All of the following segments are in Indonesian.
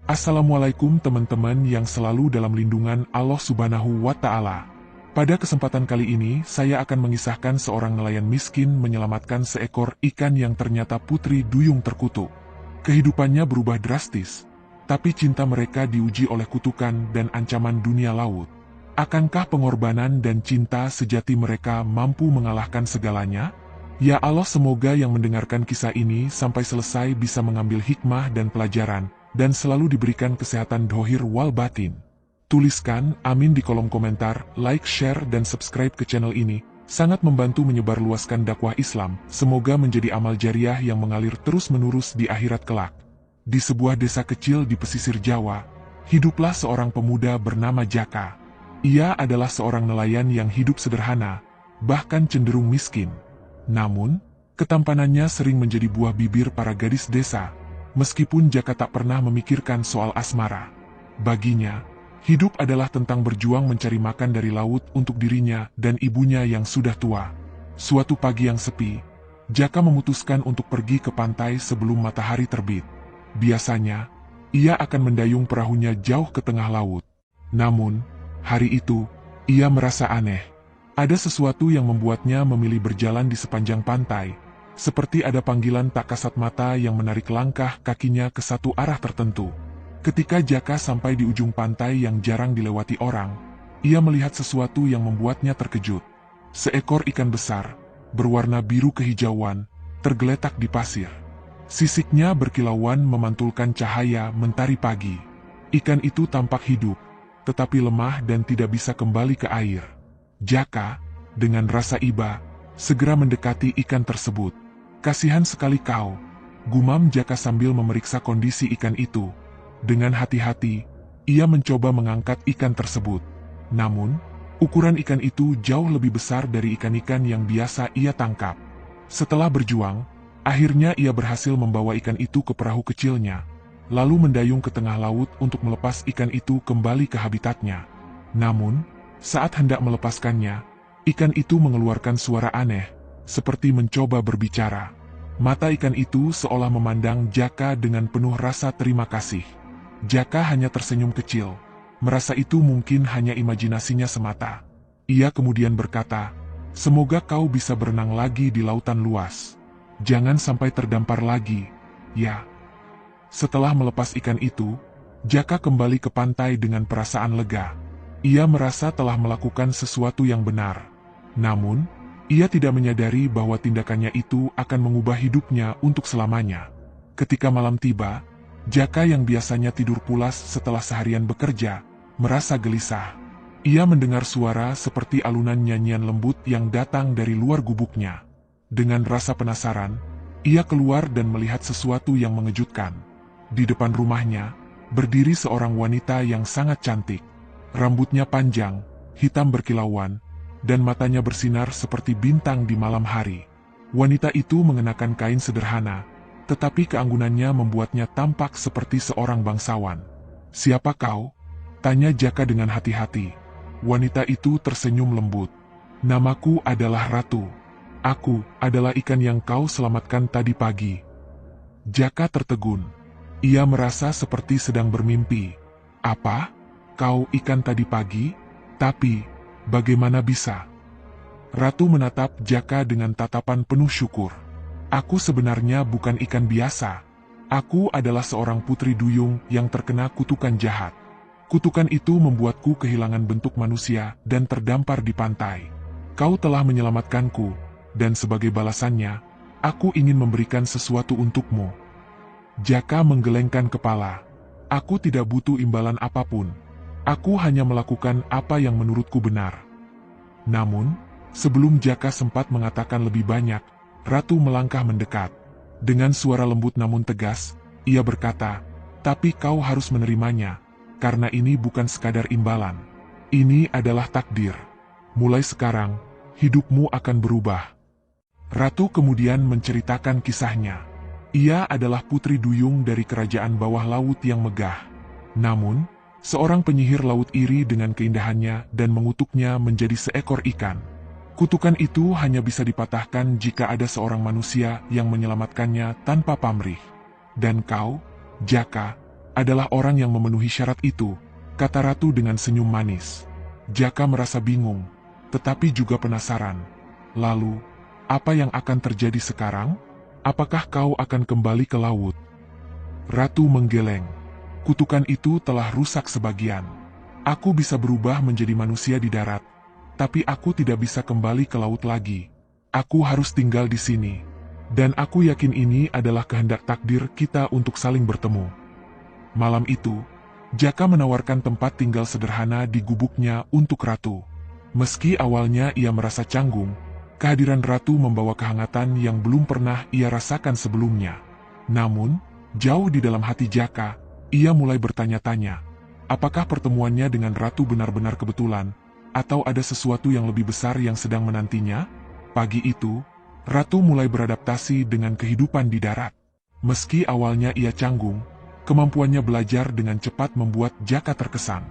Assalamualaikum teman-teman yang selalu dalam lindungan Allah Subhanahu wa Ta'ala. Pada kesempatan kali ini, saya akan mengisahkan seorang nelayan miskin menyelamatkan seekor ikan yang ternyata putri duyung terkutuk. Kehidupannya berubah drastis, tapi cinta mereka diuji oleh kutukan dan ancaman dunia laut. Akankah pengorbanan dan cinta sejati mereka mampu mengalahkan segalanya? Ya Allah, semoga yang mendengarkan kisah ini sampai selesai bisa mengambil hikmah dan pelajaran, dan selalu diberikan kesehatan dohir wal batin. Tuliskan amin di kolom komentar, like, share, dan subscribe ke channel ini. Sangat membantu menyebarluaskan dakwah Islam. Semoga menjadi amal jariah yang mengalir terus-menerus di akhirat kelak. Di sebuah desa kecil di pesisir Jawa, hiduplah seorang pemuda bernama Jaka. Ia adalah seorang nelayan yang hidup sederhana, bahkan cenderung miskin. Namun, ketampanannya sering menjadi buah bibir para gadis desa, meskipun Jaka tak pernah memikirkan soal asmara. Baginya, hidup adalah tentang berjuang mencari makan dari laut untuk dirinya dan ibunya yang sudah tua. Suatu pagi yang sepi, Jaka memutuskan untuk pergi ke pantai sebelum matahari terbit. Biasanya, ia akan mendayung perahunya jauh ke tengah laut. Namun, hari itu, ia merasa aneh. Ada sesuatu yang membuatnya memilih berjalan di sepanjang pantai, seperti ada panggilan tak kasat mata yang menarik langkah kakinya ke satu arah tertentu. Ketika Jaka sampai di ujung pantai yang jarang dilewati orang, ia melihat sesuatu yang membuatnya terkejut. Seekor ikan besar, berwarna biru kehijauan, tergeletak di pasir. Sisiknya berkilauan memantulkan cahaya mentari pagi. Ikan itu tampak hidup, tetapi lemah dan tidak bisa kembali ke air. Jaka, dengan rasa iba, segera mendekati ikan tersebut. "Kasihan sekali kau," gumam Jaka sambil memeriksa kondisi ikan itu. Dengan hati-hati, ia mencoba mengangkat ikan tersebut. Namun, ukuran ikan itu jauh lebih besar dari ikan-ikan yang biasa ia tangkap. Setelah berjuang, akhirnya ia berhasil membawa ikan itu ke perahu kecilnya, lalu mendayung ke tengah laut untuk melepas ikan itu kembali ke habitatnya. Namun, saat hendak melepaskannya, ikan itu mengeluarkan suara aneh, seperti mencoba berbicara. Mata ikan itu seolah memandang Jaka dengan penuh rasa terima kasih. Jaka hanya tersenyum kecil, merasa itu mungkin hanya imajinasinya semata. Ia kemudian berkata, "Semoga kau bisa berenang lagi di lautan luas. Jangan sampai terdampar lagi, ya." Setelah melepas ikan itu, Jaka kembali ke pantai dengan perasaan lega. Ia merasa telah melakukan sesuatu yang benar. Namun, ia tidak menyadari bahwa tindakannya itu akan mengubah hidupnya untuk selamanya. Ketika malam tiba, Jaka yang biasanya tidur pulas setelah seharian bekerja, merasa gelisah. Ia mendengar suara seperti alunan nyanyian lembut yang datang dari luar gubuknya. Dengan rasa penasaran, ia keluar dan melihat sesuatu yang mengejutkan. Di depan rumahnya, berdiri seorang wanita yang sangat cantik. Rambutnya panjang, hitam berkilauan, dan matanya bersinar seperti bintang di malam hari. Wanita itu mengenakan kain sederhana, tetapi keanggunannya membuatnya tampak seperti seorang bangsawan. "Siapa kau?" tanya Jaka dengan hati-hati. Wanita itu tersenyum lembut. "Namaku adalah Ratu. Aku adalah ikan yang kau selamatkan tadi pagi." Jaka tertegun. Ia merasa seperti sedang bermimpi. "Apa? Kau ikan tadi pagi? Tapi, bagaimana bisa?" Ratu menatap Jaka dengan tatapan penuh syukur. "Aku sebenarnya bukan ikan biasa. Aku adalah seorang putri duyung yang terkena kutukan jahat. Kutukan itu membuatku kehilangan bentuk manusia dan terdampar di pantai. Kau telah menyelamatkanku, dan sebagai balasannya, aku ingin memberikan sesuatu untukmu." Jaka menggelengkan kepala. "Aku tidak butuh imbalan apapun. Aku hanya melakukan apa yang menurutku benar." Namun, sebelum Jaka sempat mengatakan lebih banyak, Ratu melangkah mendekat. Dengan suara lembut namun tegas, ia berkata, "Tapi kau harus menerimanya, karena ini bukan sekadar imbalan. Ini adalah takdir. Mulai sekarang, hidupmu akan berubah." Ratu kemudian menceritakan kisahnya. Ia adalah putri duyung dari kerajaan bawah laut yang megah. Namun, seorang penyihir laut iri dengan keindahannya dan mengutuknya menjadi seekor ikan. Kutukan itu hanya bisa dipatahkan jika ada seorang manusia yang menyelamatkannya tanpa pamrih. Dan kau, Jaka, adalah orang yang memenuhi syarat itu, kata ratu dengan senyum manis. Jaka merasa bingung, tetapi juga penasaran. Lalu, apa yang akan terjadi sekarang? Apakah kau akan kembali ke laut? Ratu menggeleng. Kutukan itu telah rusak sebagian. Aku bisa berubah menjadi manusia di darat, tapi aku tidak bisa kembali ke laut lagi. Aku harus tinggal di sini. Dan aku yakin ini adalah kehendak takdir kita untuk saling bertemu. Malam itu, Jaka menawarkan tempat tinggal sederhana di gubuknya untuk ratu. Meski awalnya ia merasa canggung, kehadiran ratu membawa kehangatan yang belum pernah ia rasakan sebelumnya. Namun, jauh di dalam hati Jaka, ia mulai bertanya-tanya, apakah pertemuannya dengan ratu benar-benar kebetulan, atau ada sesuatu yang lebih besar yang sedang menantinya? Pagi itu, ratu mulai beradaptasi dengan kehidupan di darat. Meski awalnya ia canggung, kemampuannya belajar dengan cepat membuat Jaka terkesan.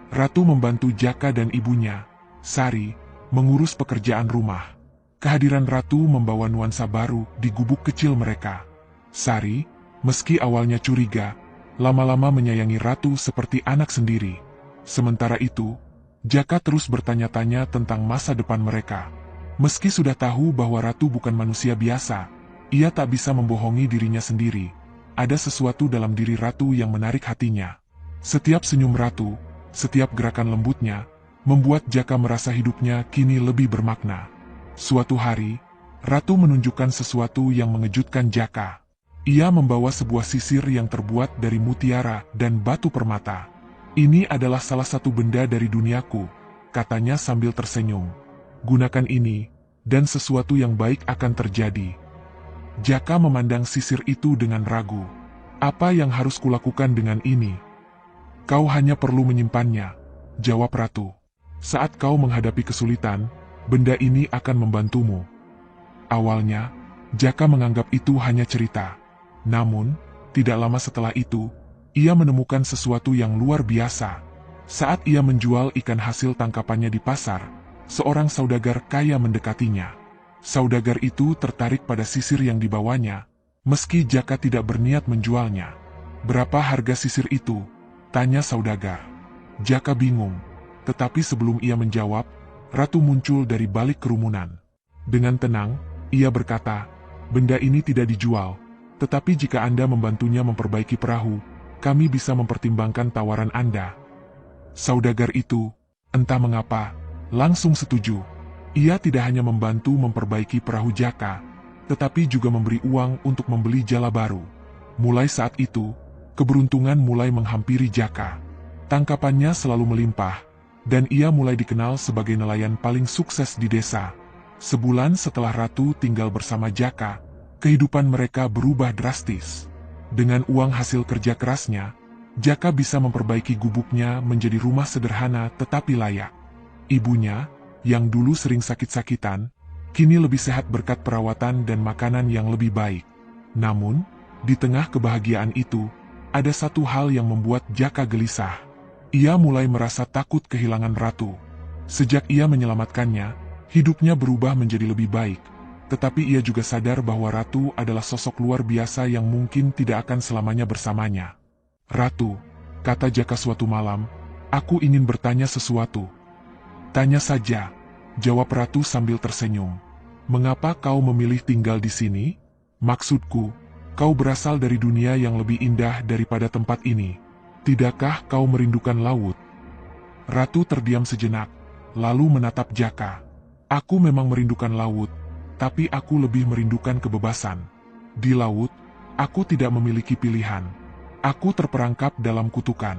Ratu membantu Jaka dan ibunya, Sari, mengurus pekerjaan rumah. Kehadiran ratu membawa nuansa baru di gubuk kecil mereka. Sari, meski awalnya curiga, lama-lama menyayangi ratu seperti anak sendiri. Sementara itu, Jaka terus bertanya-tanya tentang masa depan mereka. Meski sudah tahu bahwa ratu bukan manusia biasa, ia tak bisa membohongi dirinya sendiri. Ada sesuatu dalam diri ratu yang menarik hatinya. Setiap senyum ratu, setiap gerakan lembutnya, membuat Jaka merasa hidupnya kini lebih bermakna. Suatu hari, ratu menunjukkan sesuatu yang mengejutkan Jaka. Ia membawa sebuah sisir yang terbuat dari mutiara dan batu permata. Ini adalah salah satu benda dari duniaku, katanya sambil tersenyum. Gunakan ini, dan sesuatu yang baik akan terjadi. Jaka memandang sisir itu dengan ragu. Apa yang harus kulakukan dengan ini? Kau hanya perlu menyimpannya, jawab ratu. Saat kau menghadapi kesulitan, benda ini akan membantumu. Awalnya, Jaka menganggap itu hanya cerita. Namun, tidak lama setelah itu, ia menemukan sesuatu yang luar biasa. Saat ia menjual ikan hasil tangkapannya di pasar, seorang saudagar kaya mendekatinya. Saudagar itu tertarik pada sisir yang dibawanya, meski Jaka tidak berniat menjualnya. Berapa harga sisir itu? Tanya saudagar. Jaka bingung, tetapi sebelum ia menjawab, ratu muncul dari balik kerumunan. Dengan tenang, ia berkata, benda ini tidak dijual, tetapi jika Anda membantunya memperbaiki perahu, kami bisa mempertimbangkan tawaran Anda. Saudagar itu, entah mengapa, langsung setuju. Ia tidak hanya membantu memperbaiki perahu Jaka, tetapi juga memberi uang untuk membeli jala baru. Mulai saat itu, keberuntungan mulai menghampiri Jaka. Tangkapannya selalu melimpah, dan ia mulai dikenal sebagai nelayan paling sukses di desa. Sebulan setelah ratu tinggal bersama Jaka, kehidupan mereka berubah drastis. Dengan uang hasil kerja kerasnya, Jaka bisa memperbaiki gubuknya menjadi rumah sederhana tetapi layak. Ibunya, yang dulu sering sakit-sakitan, kini lebih sehat berkat perawatan dan makanan yang lebih baik. Namun, di tengah kebahagiaan itu, ada satu hal yang membuat Jaka gelisah. Ia mulai merasa takut kehilangan ratu. Sejak ia menyelamatkannya, hidupnya berubah menjadi lebih baik. Tetapi ia juga sadar bahwa ratu adalah sosok luar biasa yang mungkin tidak akan selamanya bersamanya. Ratu, kata Jaka suatu malam, aku ingin bertanya sesuatu. Tanya saja, jawab ratu sambil tersenyum. Mengapa kau memilih tinggal di sini? Maksudku, kau berasal dari dunia yang lebih indah daripada tempat ini. Tidakkah kau merindukan laut? Ratu terdiam sejenak, lalu menatap Jaka. Aku memang merindukan laut, tapi aku lebih merindukan kebebasan. Di laut, aku tidak memiliki pilihan. Aku terperangkap dalam kutukan.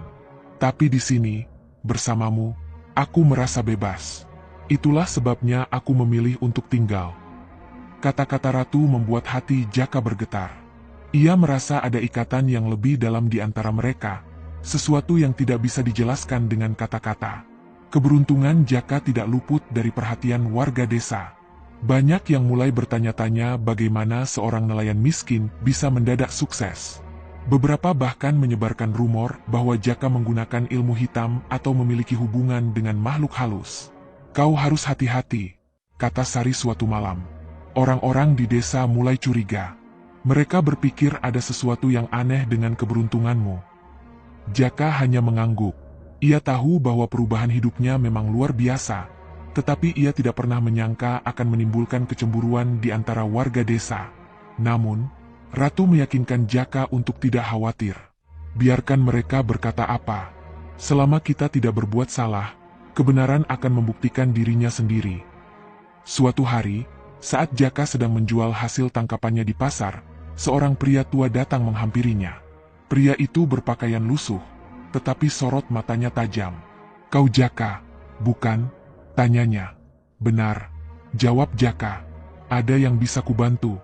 Tapi di sini, bersamamu, aku merasa bebas. Itulah sebabnya aku memilih untuk tinggal. Kata-kata ratu membuat hati Jaka bergetar. Ia merasa ada ikatan yang lebih dalam di antara mereka, sesuatu yang tidak bisa dijelaskan dengan kata-kata. Keberuntungan Jaka tidak luput dari perhatian warga desa. Banyak yang mulai bertanya-tanya bagaimana seorang nelayan miskin bisa mendadak sukses. Beberapa bahkan menyebarkan rumor bahwa Jaka menggunakan ilmu hitam atau memiliki hubungan dengan makhluk halus. Kau harus hati-hati, kata Sari suatu malam. Orang-orang di desa mulai curiga. Mereka berpikir ada sesuatu yang aneh dengan keberuntunganmu. Jaka hanya mengangguk. Ia tahu bahwa perubahan hidupnya memang luar biasa, tetapi ia tidak pernah menyangka akan menimbulkan kecemburuan di antara warga desa. Namun, Ratu meyakinkan Jaka untuk tidak khawatir. Biarkan mereka berkata apa. Selama kita tidak berbuat salah, kebenaran akan membuktikan dirinya sendiri. Suatu hari, saat Jaka sedang menjual hasil tangkapannya di pasar, seorang pria tua datang menghampirinya. Pria itu berpakaian lusuh, tetapi sorot matanya tajam. "Kau Jaka, bukan?" tanyanya. "Benar," jawab Jaka. "Ada yang bisa kubantu?"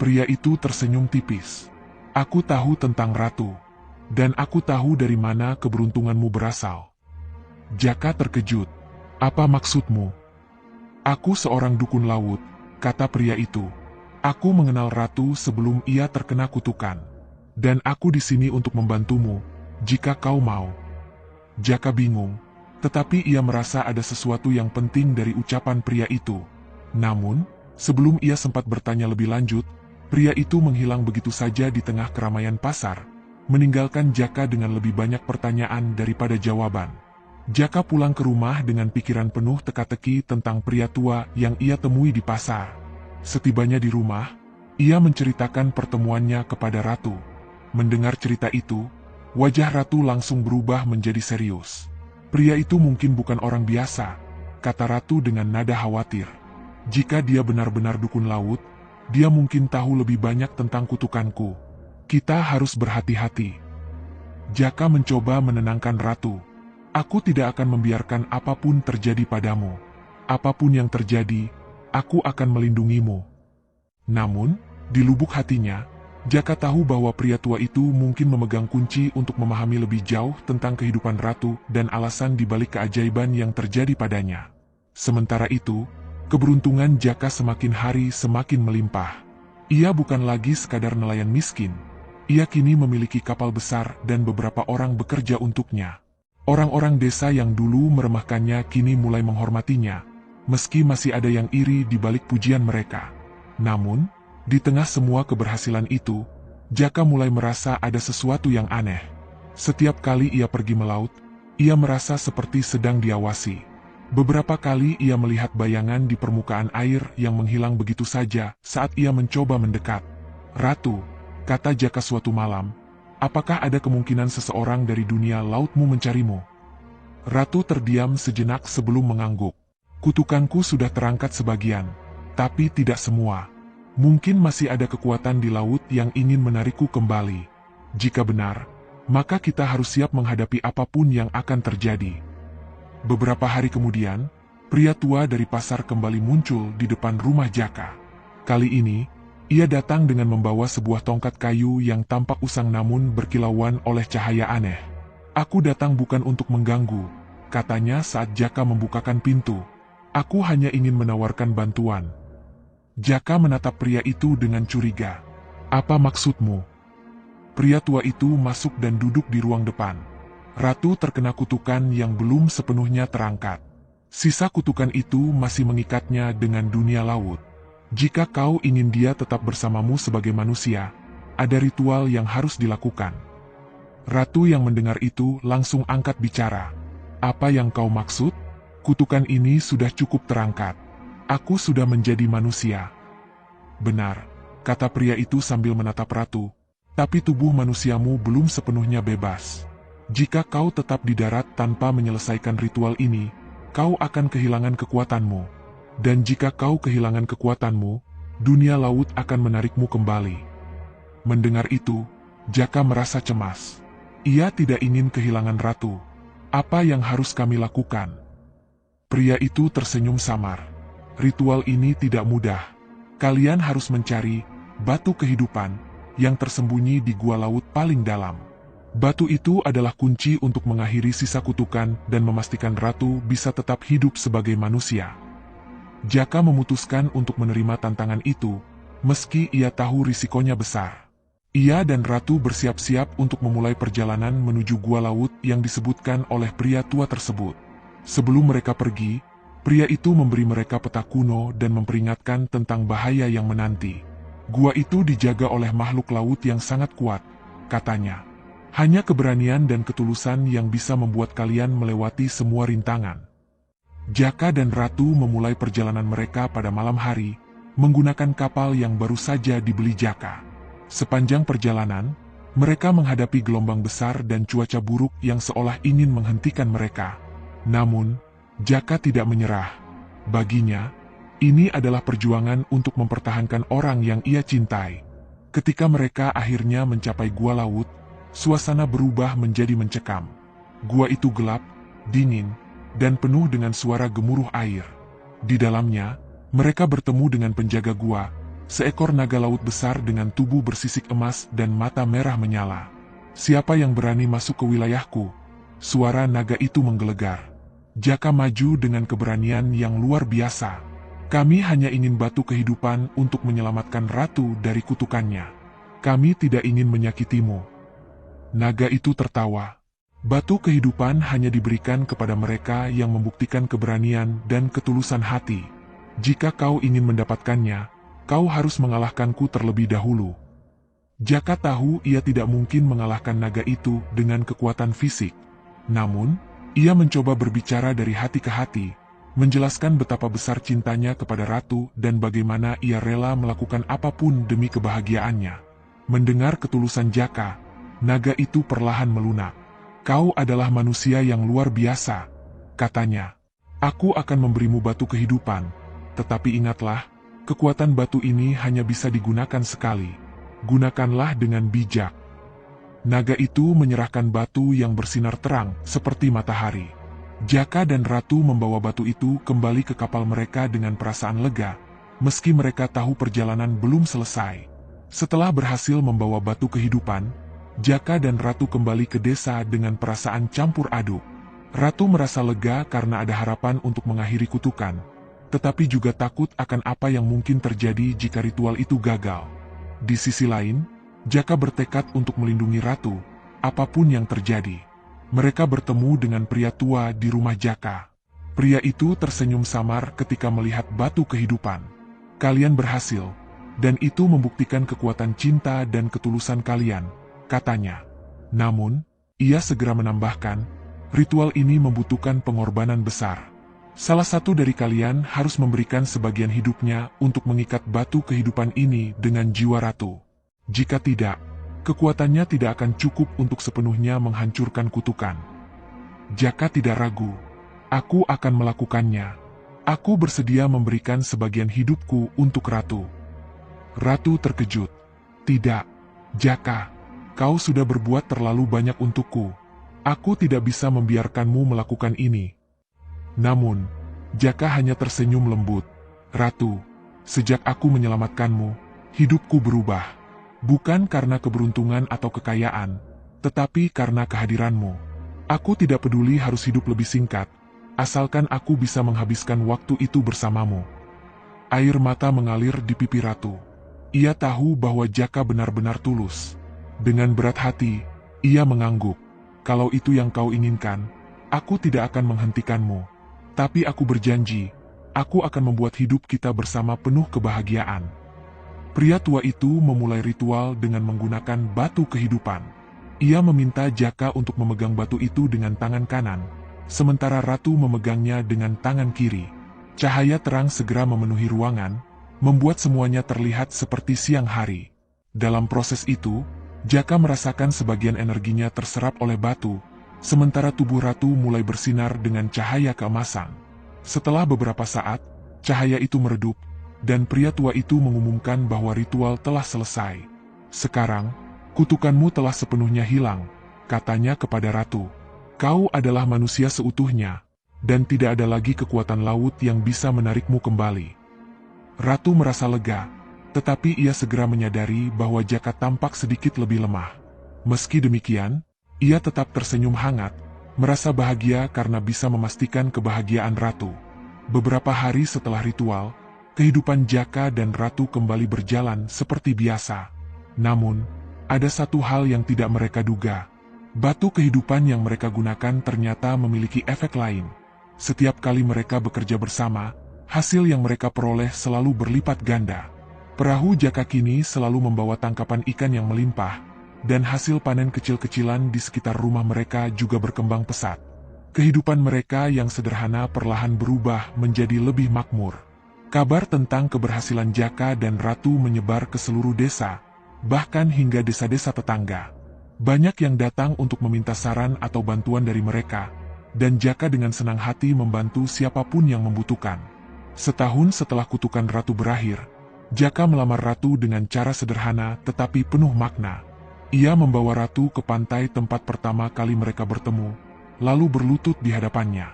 Pria itu tersenyum tipis. "Aku tahu tentang Ratu, dan aku tahu dari mana keberuntunganmu berasal." Jaka terkejut. "Apa maksudmu?" "Aku seorang dukun laut," kata pria itu. "Aku mengenal Ratu sebelum ia terkena kutukan. Dan aku di sini untuk membantumu, jika kau mau." Jaka bingung, tetapi ia merasa ada sesuatu yang penting dari ucapan pria itu. Namun, sebelum ia sempat bertanya lebih lanjut, pria itu menghilang begitu saja di tengah keramaian pasar, meninggalkan Jaka dengan lebih banyak pertanyaan daripada jawaban. Jaka pulang ke rumah dengan pikiran penuh teka-teki tentang pria tua yang ia temui di pasar. Setibanya di rumah, ia menceritakan pertemuannya kepada Ratu. Mendengar cerita itu, wajah Ratu langsung berubah menjadi serius. "Pria itu mungkin bukan orang biasa," kata Ratu dengan nada khawatir. "Jika dia benar-benar dukun laut, dia mungkin tahu lebih banyak tentang kutukanku. Kita harus berhati-hati." Jaka mencoba menenangkan Ratu. "Aku tidak akan membiarkan apapun terjadi padamu. Apapun yang terjadi, aku akan melindungimu." Namun, di lubuk hatinya, Jaka tahu bahwa pria tua itu mungkin memegang kunci untuk memahami lebih jauh tentang kehidupan Ratu dan alasan dibalik keajaiban yang terjadi padanya. Sementara itu, keberuntungan Jaka semakin hari semakin melimpah. Ia bukan lagi sekadar nelayan miskin. Ia kini memiliki kapal besar dan beberapa orang bekerja untuknya. Orang-orang desa yang dulu meremehkannya kini mulai menghormatinya, meski masih ada yang iri di balik pujian mereka. Namun, di tengah semua keberhasilan itu, Jaka mulai merasa ada sesuatu yang aneh. Setiap kali ia pergi melaut, ia merasa seperti sedang diawasi. Beberapa kali ia melihat bayangan di permukaan air yang menghilang begitu saja saat ia mencoba mendekat. "Ratu," kata Jaka suatu malam, "apakah ada kemungkinan seseorang dari dunia lautmu mencarimu?" Ratu terdiam sejenak sebelum mengangguk. "Kutukanku sudah terangkat sebagian, tapi tidak semua. Mungkin masih ada kekuatan di laut yang ingin menarikku kembali. Jika benar, maka kita harus siap menghadapi apapun yang akan terjadi." Beberapa hari kemudian, pria tua dari pasar kembali muncul di depan rumah Jaka. Kali ini, ia datang dengan membawa sebuah tongkat kayu yang tampak usang namun berkilauan oleh cahaya aneh. "Aku datang bukan untuk mengganggu," katanya saat Jaka membukakan pintu. "Aku hanya ingin menawarkan bantuan." Jaka menatap pria itu dengan curiga. "Apa maksudmu?" Pria tua itu masuk dan duduk di ruang depan. Ratu terkena kutukan yang belum sepenuhnya terangkat. Sisa kutukan itu masih mengikatnya dengan dunia laut. Jika kau ingin dia tetap bersamamu sebagai manusia, ada ritual yang harus dilakukan. Ratu yang mendengar itu langsung angkat bicara. "Apa yang kau maksud? Kutukan ini sudah cukup terangkat. Aku sudah menjadi manusia." "Benar," kata pria itu sambil menatap Ratu. "Tapi tubuh manusiamu belum sepenuhnya bebas. Jika kau tetap di darat tanpa menyelesaikan ritual ini, kau akan kehilangan kekuatanmu. Dan jika kau kehilangan kekuatanmu, dunia laut akan menarikmu kembali." Mendengar itu, Jaka merasa cemas. Ia tidak ingin kehilangan Ratu. "Apa yang harus kami lakukan?" Pria itu tersenyum samar. "Ritual ini tidak mudah. Kalian harus mencari batu kehidupan yang tersembunyi di gua laut paling dalam. Batu itu adalah kunci untuk mengakhiri sisa kutukan dan memastikan Ratu bisa tetap hidup sebagai manusia." Jaka memutuskan untuk menerima tantangan itu, meski ia tahu risikonya besar. Ia dan Ratu bersiap-siap untuk memulai perjalanan menuju gua laut yang disebutkan oleh pria tua tersebut. Sebelum mereka pergi, pria itu memberi mereka peta kuno dan memperingatkan tentang bahaya yang menanti. "Gua itu dijaga oleh makhluk laut yang sangat kuat," katanya. Hanya keberanian dan ketulusan yang bisa membuat kalian melewati semua rintangan. Jaka dan Ratu memulai perjalanan mereka pada malam hari, menggunakan kapal yang baru saja dibeli Jaka. Sepanjang perjalanan, mereka menghadapi gelombang besar dan cuaca buruk yang seolah ingin menghentikan mereka. Namun, Jaka tidak menyerah. Baginya, ini adalah perjuangan untuk mempertahankan orang yang ia cintai. Ketika mereka akhirnya mencapai gua laut, suasana berubah menjadi mencekam. Gua itu gelap, dingin, dan penuh dengan suara gemuruh air. Di dalamnya, mereka bertemu dengan penjaga gua, seekor naga laut besar dengan tubuh bersisik emas dan mata merah menyala. "Siapa yang berani masuk ke wilayahku?" Suara naga itu menggelegar. Jaka maju dengan keberanian yang luar biasa. "Kami hanya ingin batu kehidupan untuk menyelamatkan Ratu dari kutukannya. Kami tidak ingin menyakitimu." Naga itu tertawa. "Batu kehidupan hanya diberikan kepada mereka yang membuktikan keberanian dan ketulusan hati. Jika kau ingin mendapatkannya, kau harus mengalahkanku terlebih dahulu." Jaka tahu ia tidak mungkin mengalahkan naga itu dengan kekuatan fisik. Namun, ia mencoba berbicara dari hati ke hati, menjelaskan betapa besar cintanya kepada Ratu dan bagaimana ia rela melakukan apapun demi kebahagiaannya. Mendengar ketulusan Jaka, naga itu perlahan melunak. "Kau adalah manusia yang luar biasa," katanya. "Aku akan memberimu batu kehidupan, tetapi ingatlah, kekuatan batu ini hanya bisa digunakan sekali. Gunakanlah dengan bijak." Naga itu menyerahkan batu yang bersinar terang seperti matahari. Jaka dan Ratu membawa batu itu kembali ke kapal mereka dengan perasaan lega, meski mereka tahu perjalanan belum selesai. Setelah berhasil membawa batu kehidupan, Jaka dan Ratu kembali ke desa dengan perasaan campur aduk. Ratu merasa lega karena ada harapan untuk mengakhiri kutukan, tetapi juga takut akan apa yang mungkin terjadi jika ritual itu gagal. Di sisi lain, Jaka bertekad untuk melindungi Ratu, apapun yang terjadi. Mereka bertemu dengan pria tua di rumah Jaka. Pria itu tersenyum samar ketika melihat batu kehidupan. "Kalian berhasil, dan itu membuktikan kekuatan cinta dan ketulusan kalian," katanya. Namun, ia segera menambahkan, "Ritual ini membutuhkan pengorbanan besar. Salah satu dari kalian harus memberikan sebagian hidupnya untuk mengikat batu kehidupan ini dengan jiwa Ratu. Jika tidak, kekuatannya tidak akan cukup untuk sepenuhnya menghancurkan kutukan." Jaka tidak ragu. "Aku akan melakukannya. Aku bersedia memberikan sebagian hidupku untuk Ratu." Ratu terkejut. "Tidak, Jaka. Kau sudah berbuat terlalu banyak untukku. Aku tidak bisa membiarkanmu melakukan ini." Namun, Jaka hanya tersenyum lembut. "Ratu, sejak aku menyelamatkanmu, hidupku berubah. Bukan karena keberuntungan atau kekayaan, tetapi karena kehadiranmu. Aku tidak peduli harus hidup lebih singkat, asalkan aku bisa menghabiskan waktu itu bersamamu." Air mata mengalir di pipi Ratu. Ia tahu bahwa Jaka benar-benar tulus. Dengan berat hati, ia mengangguk. "Kalau itu yang kau inginkan, aku tidak akan menghentikanmu. Tapi aku berjanji, aku akan membuat hidup kita bersama penuh kebahagiaan." Pria tua itu memulai ritual dengan menggunakan batu kehidupan. Ia meminta Jaka untuk memegang batu itu dengan tangan kanan, sementara Ratu memegangnya dengan tangan kiri. Cahaya terang segera memenuhi ruangan, membuat semuanya terlihat seperti siang hari. Dalam proses itu, Jaka merasakan sebagian energinya terserap oleh batu, sementara tubuh Ratu mulai bersinar dengan cahaya keemasan. Setelah beberapa saat, cahaya itu meredup, dan pria tua itu mengumumkan bahwa ritual telah selesai. "Sekarang, kutukanmu telah sepenuhnya hilang," katanya kepada Ratu. "Kau adalah manusia seutuhnya, dan tidak ada lagi kekuatan laut yang bisa menarikmu kembali." Ratu merasa lega, tetapi ia segera menyadari bahwa Jaka tampak sedikit lebih lemah. Meski demikian, ia tetap tersenyum hangat, merasa bahagia karena bisa memastikan kebahagiaan Ratu. Beberapa hari setelah ritual, kehidupan Jaka dan Ratu kembali berjalan seperti biasa. Namun, ada satu hal yang tidak mereka duga. Batu kehidupan yang mereka gunakan ternyata memiliki efek lain. Setiap kali mereka bekerja bersama, hasil yang mereka peroleh selalu berlipat ganda. Perahu Jaka kini selalu membawa tangkapan ikan yang melimpah, dan hasil panen kecil-kecilan di sekitar rumah mereka juga berkembang pesat. Kehidupan mereka yang sederhana perlahan berubah menjadi lebih makmur. Kabar tentang keberhasilan Jaka dan Ratu menyebar ke seluruh desa, bahkan hingga desa-desa tetangga. Banyak yang datang untuk meminta saran atau bantuan dari mereka, dan Jaka dengan senang hati membantu siapapun yang membutuhkan. Setahun setelah kutukan Ratu berakhir, Jaka melamar Ratu dengan cara sederhana tetapi penuh makna. Ia membawa Ratu ke pantai tempat pertama kali mereka bertemu, lalu berlutut di hadapannya.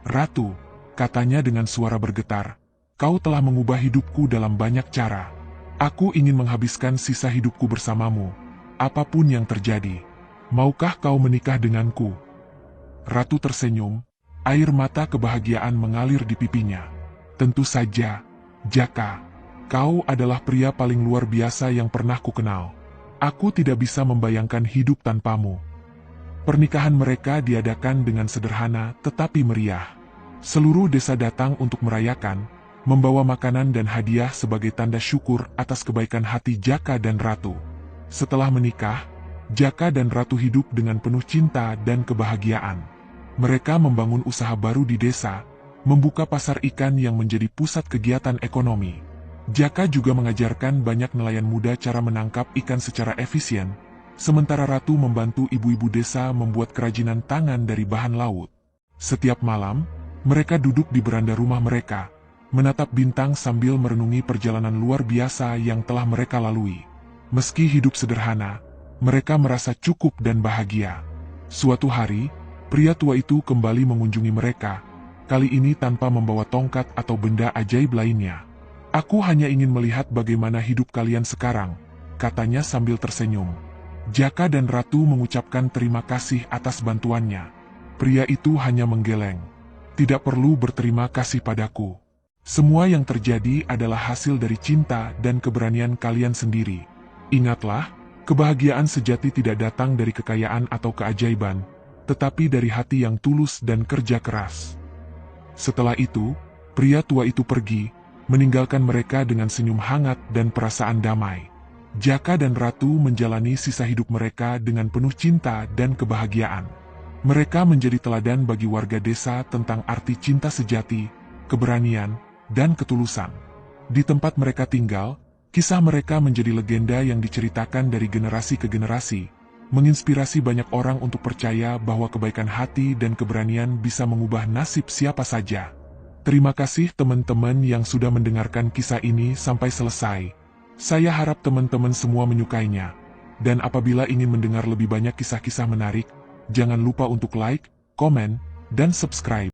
"Ratu," katanya dengan suara bergetar, "kau telah mengubah hidupku dalam banyak cara. Aku ingin menghabiskan sisa hidupku bersamamu, apapun yang terjadi. Maukah kau menikah denganku?" Ratu tersenyum, air mata kebahagiaan mengalir di pipinya. "Tentu saja, Jaka. Kau adalah pria paling luar biasa yang pernah kukenal. Aku tidak bisa membayangkan hidup tanpamu." Pernikahan mereka diadakan dengan sederhana tetapi meriah. Seluruh desa datang untuk merayakan, membawa makanan dan hadiah sebagai tanda syukur atas kebaikan hati Jaka dan Ratu. Setelah menikah, Jaka dan Ratu hidup dengan penuh cinta dan kebahagiaan. Mereka membangun usaha baru di desa, membuka pasar ikan yang menjadi pusat kegiatan ekonomi. Jaka juga mengajarkan banyak nelayan muda cara menangkap ikan secara efisien, sementara Ratu membantu ibu-ibu desa membuat kerajinan tangan dari bahan laut. Setiap malam, mereka duduk di beranda rumah mereka, menatap bintang sambil merenungi perjalanan luar biasa yang telah mereka lalui. Meski hidup sederhana, mereka merasa cukup dan bahagia. Suatu hari, pria tua itu kembali mengunjungi mereka, kali ini tanpa membawa tongkat atau benda ajaib lainnya. "Aku hanya ingin melihat bagaimana hidup kalian sekarang," katanya sambil tersenyum. Jaka dan Ratu mengucapkan terima kasih atas bantuannya. Pria itu hanya menggeleng. "Tidak perlu berterima kasih padaku. Semua yang terjadi adalah hasil dari cinta dan keberanian kalian sendiri. Ingatlah, kebahagiaan sejati tidak datang dari kekayaan atau keajaiban, tetapi dari hati yang tulus dan kerja keras." Setelah itu, pria tua itu pergi, meninggalkan mereka dengan senyum hangat dan perasaan damai. Jaka dan Ratu menjalani sisa hidup mereka dengan penuh cinta dan kebahagiaan. Mereka menjadi teladan bagi warga desa tentang arti cinta sejati, keberanian, dan ketulusan. Di tempat mereka tinggal, kisah mereka menjadi legenda yang diceritakan dari generasi ke generasi, menginspirasi banyak orang untuk percaya bahwa kebaikan hati dan keberanian bisa mengubah nasib siapa saja. Terima kasih teman-teman yang sudah mendengarkan kisah ini sampai selesai. Saya harap teman-teman semua menyukainya. Dan apabila ingin mendengar lebih banyak kisah-kisah menarik, jangan lupa untuk like, komen, dan subscribe.